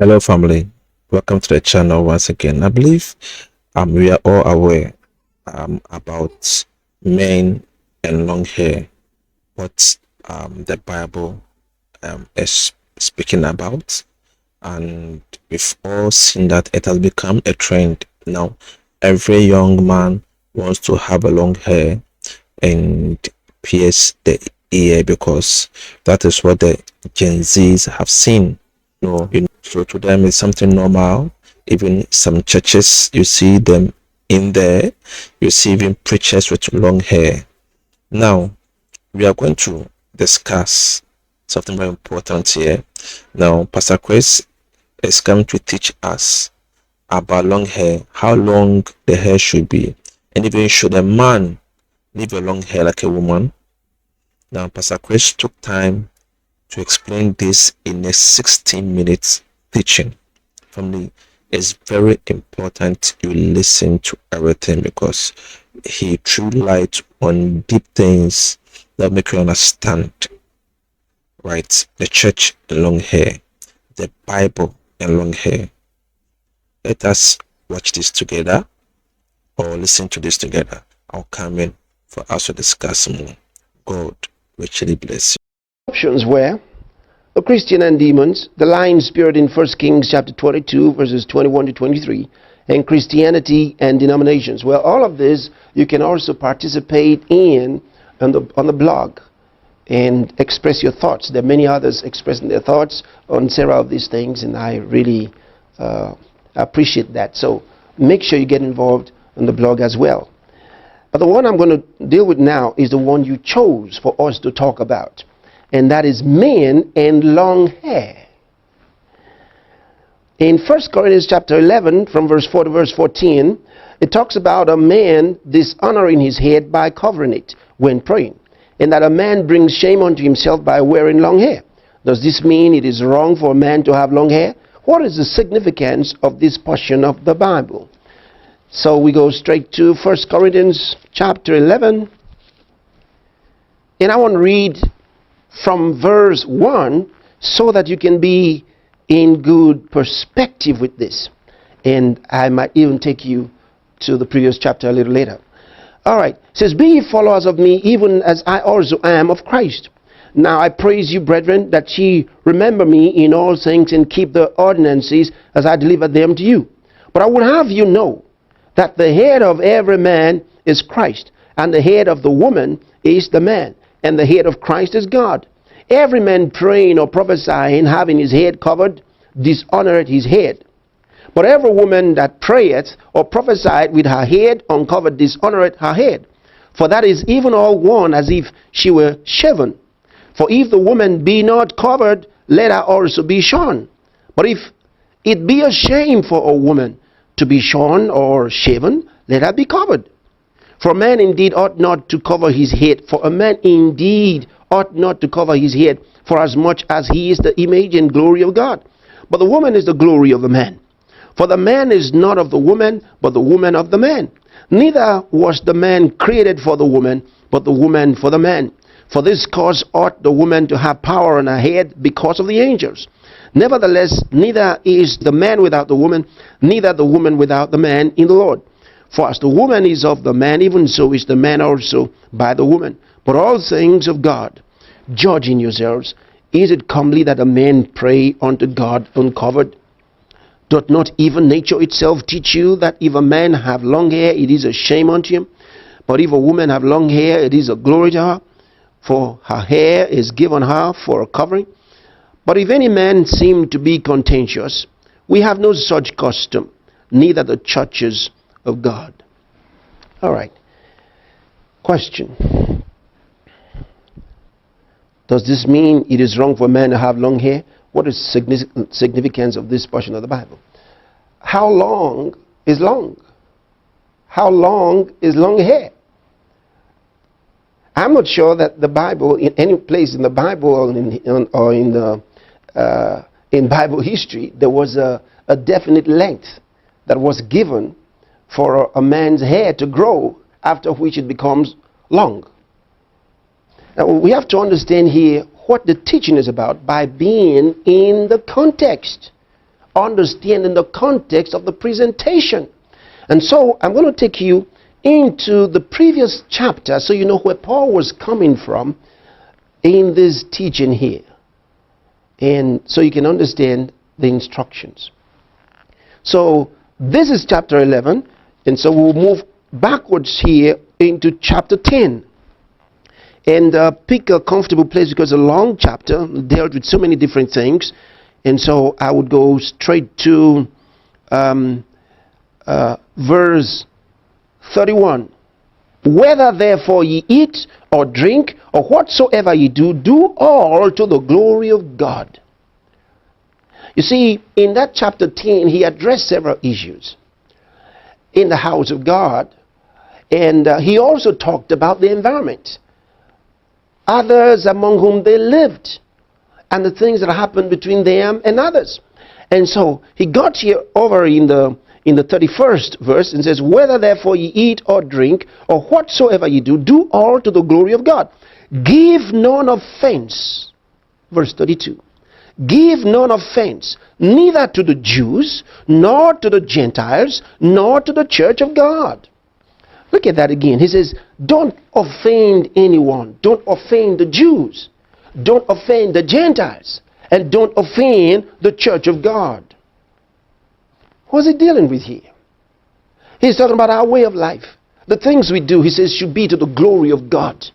Hello, family. Welcome to the channel once again. I believe we are all aware about men and long hair, what the Bible is speaking about, and we've all seen that it has become a trend now. Every young man wants to have a long hair and pierce the ear because that is what the Gen Zs have seen. So to them it's something normal. Even some churches, you see them in there. You see even preachers with long hair. Now we are going to discuss something very important here. Now Pastor Chris is going to teach us about long hair, how long the hair should be, and even should a man leave a long hair like a woman. Now Pastor Chris took time to explain this in a 16 minutes teaching. Family, it's very important you listen to everything because he threw light on deep things that make you understand, right? The church and long hair, the Bible and long hair. Let us watch this together or listen to this together. I'll come in for us to discuss more. God richly bless you. Options were the Christian and demons, the lying spirit in 1 Kings chapter 22 verses 21 to 23, and Christianity and denominations. Well, all of this you can also participate in on the blog and express your thoughts. There are many others expressing their thoughts on several of these things, and I really appreciate that. So make sure you get involved on the blog as well. But the one I'm going to deal with now is the one you chose for us to talk about, and that is men and long hair. In 1 Corinthians chapter 11, from verse 4 to verse 14, it talks about a man dishonoring his head by covering it when praying, and that a man brings shame unto himself by wearing long hair. Does this mean it is wrong for a man to have long hair? What is the significance of this portion of the Bible? So we go straight to 1 Corinthians chapter 11. And I want to read from verse 1 so that you can be in good perspective with this. And I might even take you to the previous chapter a little later. All right. It says, "Be ye followers of me, even as I also am of Christ. Now I praise you, brethren, that ye remember me in all things and keep the ordinances as I delivered them to you. But I would have you know that the head of every man is Christ, and the head of the woman is the man, and the head of Christ is God. Every man praying or prophesying, having his head covered, dishonoreth his head. But every woman that prayeth or prophesieth with her head uncovered dishonoreth her head. For that is even all one, as if she were shaven. For if the woman be not covered, let her also be shorn. But if it be a shame for a woman to be shorn or shaven, let her be covered. For a man indeed ought not to cover his head, for a man indeed ought not to cover his head, for as much as he is the image and glory of God. But the woman is the glory of the man. For the man is not of the woman, but the woman of the man. Neither was the man created for the woman, but the woman for the man. For this cause ought the woman to have power on her head because of the angels. Nevertheless, neither is the man without the woman, neither the woman without the man in the Lord. For as the woman is of the man, even so is the man also by the woman. But all things of God, judging yourselves, is it comely that a man pray unto God uncovered? Doth not even nature itself teach you that if a man have long hair, it is a shame unto him? But if a woman have long hair, it is a glory to her, for her hair is given her for a covering. But if any man seem to be contentious, we have no such custom, neither the churches of God." All right. Question. Does this mean it is wrong for a man to have long hair? What is the significance of this portion of the Bible? How long is long? How long is long hair? I'm not sure that the Bible, in any place in the Bible or in Bible history, there was a definite length that was given for a man's hair to grow, after which it becomes long. Now, we have to understand here what the teaching is about by being in the context understand in the context of the presentation. And so I'm going to take you into the previous chapter so you know where Paul was coming from in this teaching here. And so you can understand the instructions. So this is chapter 11. And so we'll move backwards here into chapter 10. And pick a comfortable place because it's a long chapter. It dealt with so many different things. And so I would go straight to verse 31. Whether therefore ye eat or drink or whatsoever ye do, do all to the glory of God. You see, in that chapter 10, he addressed several issues in the house of God. And he also talked about the environment. Others among whom they lived. And the things that happened between them and others. And so he got here over in the 31st verse and says, whether therefore ye eat or drink or whatsoever ye do, do all to the glory of God. Give none offense. Verse 32. Give none offense, neither to the Jews, nor to the Gentiles, nor to the church of God. Look at that again. He says, don't offend anyone. Don't offend the Jews. Don't offend the Gentiles. And don't offend the church of God. What's he dealing with here? He's talking about our way of life. The things we do, he says, should be to the glory of God.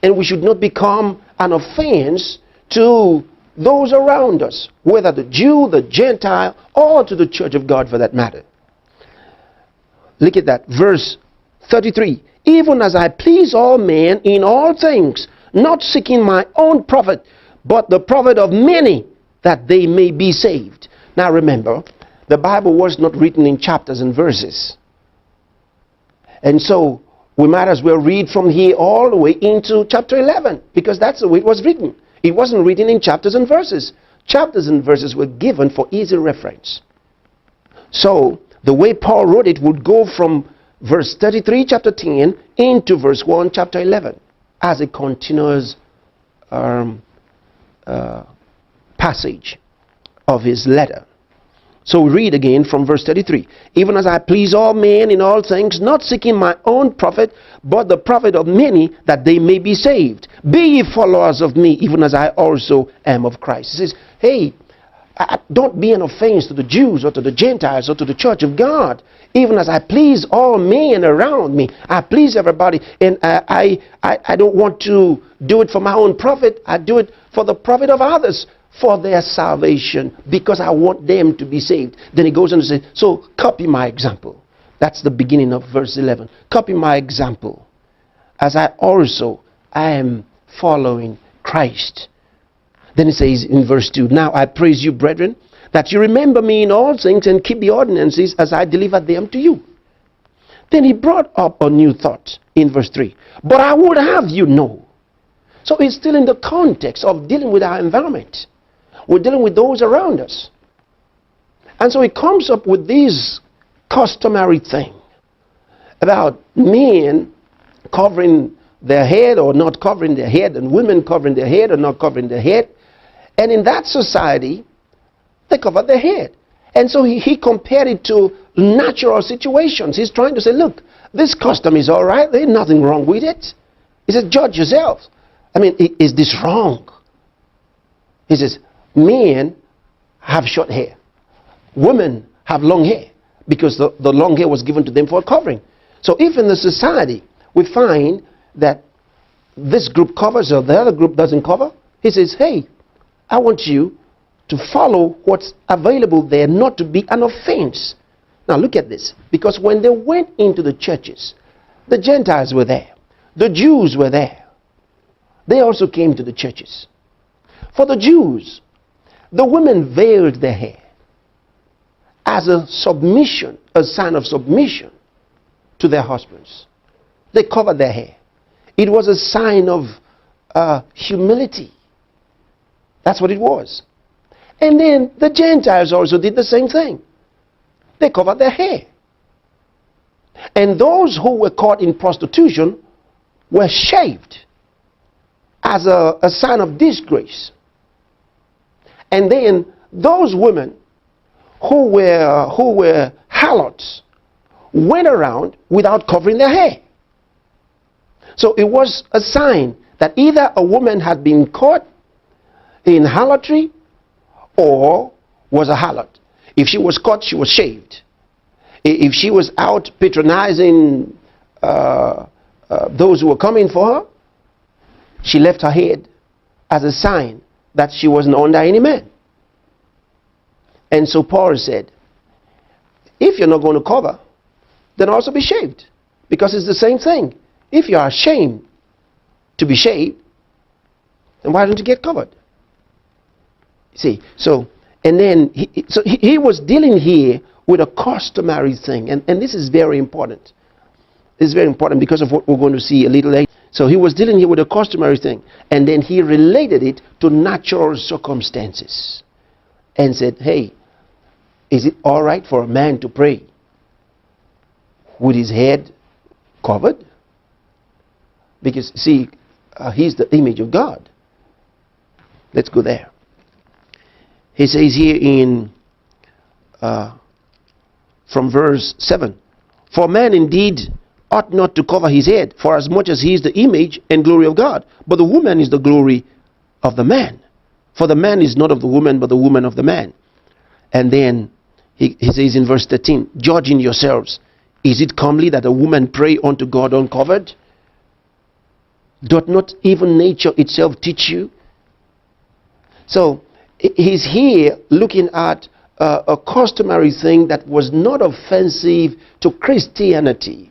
And we should not become an offense to those around us, whether the Jew, the Gentile, or to the church of God for that matter. Look at that. Verse 33. Even as I please all men in all things, not seeking my own profit, but the profit of many, that they may be saved. Now remember, the Bible was not written in chapters and verses. And so we might as well read from here all the way into chapter 11, because that's the way it was written. It wasn't written in chapters and verses. Chapters and verses were given for easy reference. So the way Paul wrote it would go from verse 33, chapter 10, into verse 1, chapter 11, as a continuous passage of his letter. So we read again from verse 33. Even as I please all men in all things, not seeking my own profit, but the profit of many, that they may be saved. Be ye followers of me, even as I also am of Christ. He says, hey, don't be an offense to the Jews or to the Gentiles or to the church of God. Even as I please all men around me, I please everybody. And I don't want to do it for my own profit. I do it for the profit of others, for their salvation, because I want them to be saved. Then he goes on to say, so copy my example. That's the beginning of verse 11. Copy my example, as I am following Christ. Then he says in verse 2, now I praise you, brethren, that you remember me in all things and keep the ordinances as I deliver them to you. Then he brought up a new thought in verse 3. But I would have you know. So it's still in the context of dealing with our environment. We're dealing with those around us. And so he comes up with this customary thing about men covering their head or not covering their head, and women covering their head or not covering their head. And in that society, they cover their head. And so he compared it to natural situations. He's trying to say, look, this custom is all right. There's nothing wrong with it. He says, judge yourself. I mean, is this wrong? He says, men have short hair. Women have long hair, because the long hair was given to them for a covering. So if in the society we find that this group covers or the other group doesn't cover, he says, hey, I want you to follow what's available there, not to be an offense. Now look at this. Because when they went into the churches, the Gentiles were there. The Jews were there. They also came to the churches. For the Jews, the women veiled their hair as a submission, a sign of submission to their husbands. They covered their hair. It was a sign of humility. That's what it was. And then the Gentiles also did the same thing. They covered their hair. And those who were caught in prostitution were shaved as a sign of disgrace. And then those women who were harlots went around without covering their hair. So it was a sign that either a woman had been caught in harlotry or was a harlot. If she was caught, she was shaved. If she was out patronizing those who were coming for her, she left her head as a sign that she wasn't under any man. And so Paul said, if you're not going to cover, then also be shaved. Because it's the same thing. If you are ashamed to be shaved, then why don't you get covered? See, so, and then, he was dealing here with a customary thing. And this is very important. It's very important because of what we're going to see a little later. So he was dealing here with a customary thing. And then he related it to natural circumstances. And said, hey, is it all right for a man to pray with his head covered? Because, see, he's the image of God. Let's go there. He says here in, from verse 7, for man indeed ought not to cover his head, for as much as he is the image and glory of God. But the woman is the glory of the man. For the man is not of the woman, but the woman of the man. And then he says in verse 13, judging yourselves, is it comely that a woman pray unto God uncovered? Doth not even nature itself teach you? So he's here looking at a customary thing that was not offensive to Christianity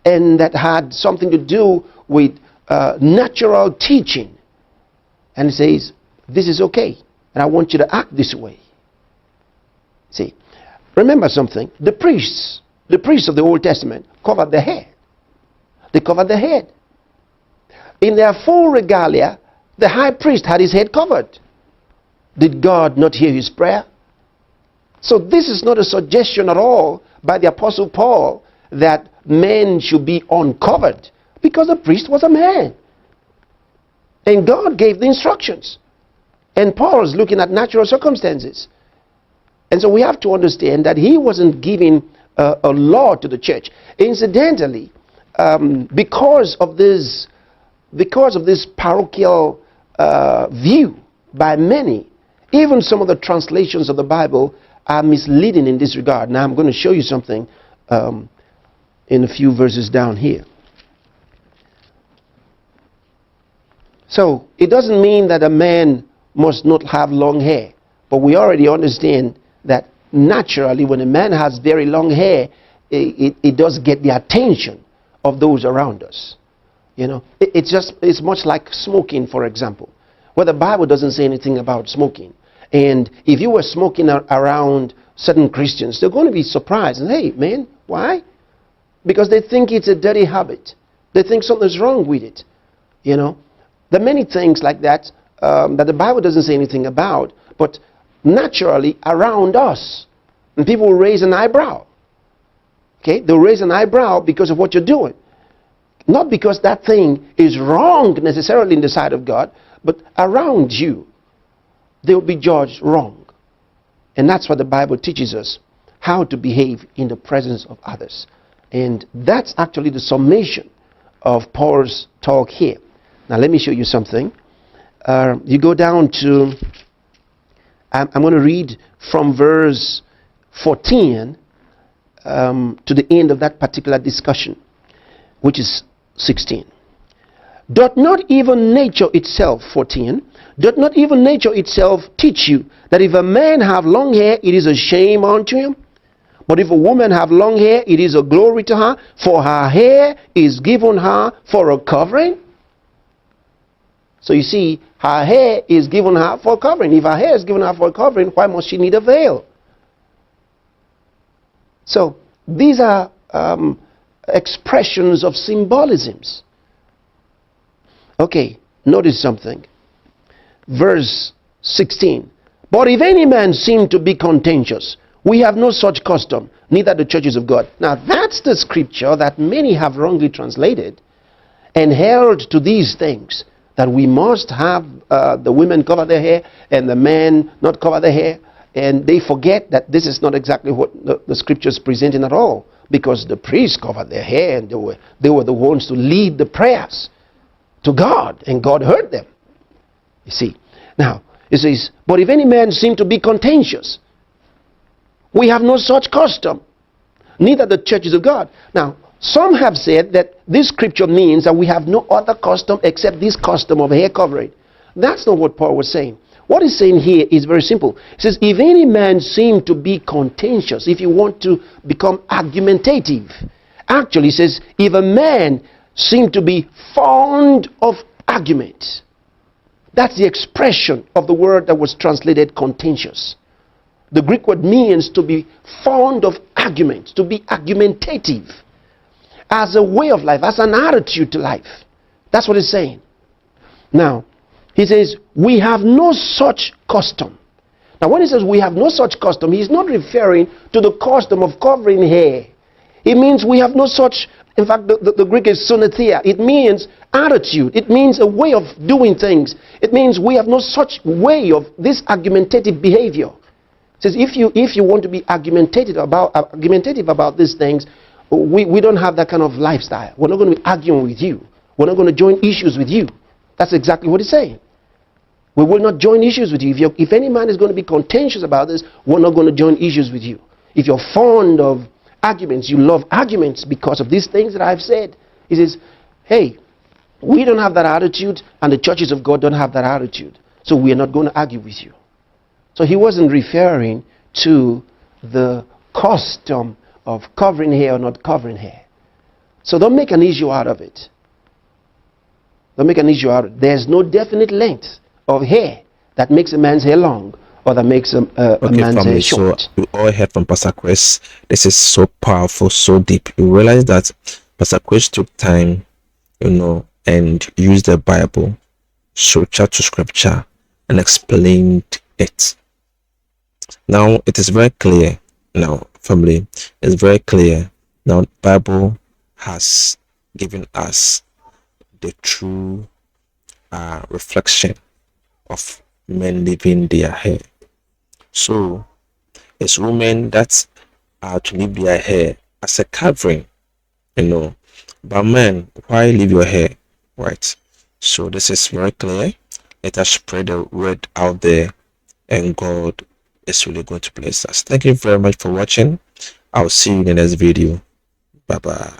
and that had something to do with natural teaching. And he says, this is okay, and I want you to act this way. See, remember something. The priests of the Old Testament covered their head. They covered their head. In their full regalia, the high priest had his head covered. Did God not hear his prayer? So this is not a suggestion at all by the Apostle Paul that men should be uncovered, because the priest was a man. And God gave the instructions. And Paul is looking at natural circumstances. And so we have to understand that he wasn't giving a law to the church. Incidentally, because of this parochial view by many, even some of the translations of the Bible are misleading in this regard. Now I'm going to show you something in a few verses down here. So it doesn't mean that a man must not have long hair, but we already understand that naturally when a man has very long hair, it does get the attention of those around us. You know, it's much like smoking, for example, where the Bible doesn't say anything about smoking. And if you were smoking around certain Christians, they're going to be surprised. And hey, man, why? Because they think it's a dirty habit. They think something's wrong with it. You know, there are many things like that that the Bible doesn't say anything about, but naturally around us, and people will raise an eyebrow. Okay, they'll raise an eyebrow because of what you're doing. Not because that thing is wrong necessarily in the sight of God, but around you, they'll be judged wrong. And that's what the Bible teaches us, how to behave in the presence of others. And that's actually the summation of Paul's talk here. Now let me show you something. You go down to, I'm going to read from verse 14 to the end of that particular discussion, which is 16. Doth not even nature itself, 14, doth not even nature itself teach you that if a man have long hair, it is a shame unto him? But if a woman have long hair, it is a glory to her, for her hair is given her for a covering. So you see, her hair is given her for a covering. If her hair is given her for a covering, why must she need a veil? So these are expressions of symbolisms. Okay, notice something. Verse 16. But if any man seem to be contentious, we have no such custom, neither the churches of God. Now that's the scripture that many have wrongly translated and held to these things, that we must have the women cover their hair and the men not cover their hair. And they forget that this is not exactly what the scripture is presenting at all, because the priests covered their hair, and they were the ones to lead the prayers to God, and God heard them. You see. Now, it says, but if any man seem to be contentious, we have no such custom, neither the churches of God. Now, some have said that this scripture means that we have no other custom except this custom of hair covering. That's not what Paul was saying. What he's saying here is very simple. He says, if any man seem to be contentious, if you want to become argumentative, actually he says, if a man seem to be fond of argument, that's the expression of the word that was translated contentious. The Greek word means to be fond of argument, to be argumentative, as a way of life, as an attitude to life. That's what he's saying. Now, he says, we have no such custom. Now, when he says we have no such custom, he's not referring to the custom of covering hair. It means we have no such, in fact, the Greek is sonathea. It means attitude. It means a way of doing things. It means we have no such way of this argumentative behavior. It says if you want to be argumentative about these things, we don't have that kind of lifestyle. We're not going to be arguing with you. We're not going to join issues with you. That's exactly what he's saying. We will not join issues with you. If any man is going to be contentious about this, we're not going to join issues with you. If you're fond of arguments, you love arguments because of these things that I've said, he says, hey, we don't have that attitude, and the churches of God don't have that attitude. So we are not going to argue with you. So he wasn't referring to the custom of covering hair or not covering hair. So don't make an issue out of it. Don't make an issue out of it. There's no definite length of hair that makes a man's hair long or that makes a man's hair short. So we all heard from Pastor Chris. This is so powerful, so deep. You realize that Pastor Chris took time, and used the Bible, scripture to scripture, and explained it. Now it is very clear. Now, family, it's very clear. Now, the Bible has given us the true reflection of men leaving their hair. So it's women that are to leave their hair as a covering, But men, why leave your hair? Right. So this is very clear. Let us spread the word out there, and God is really going to bless us. Thank you very much for watching. I'll see you in the next video. Bye bye.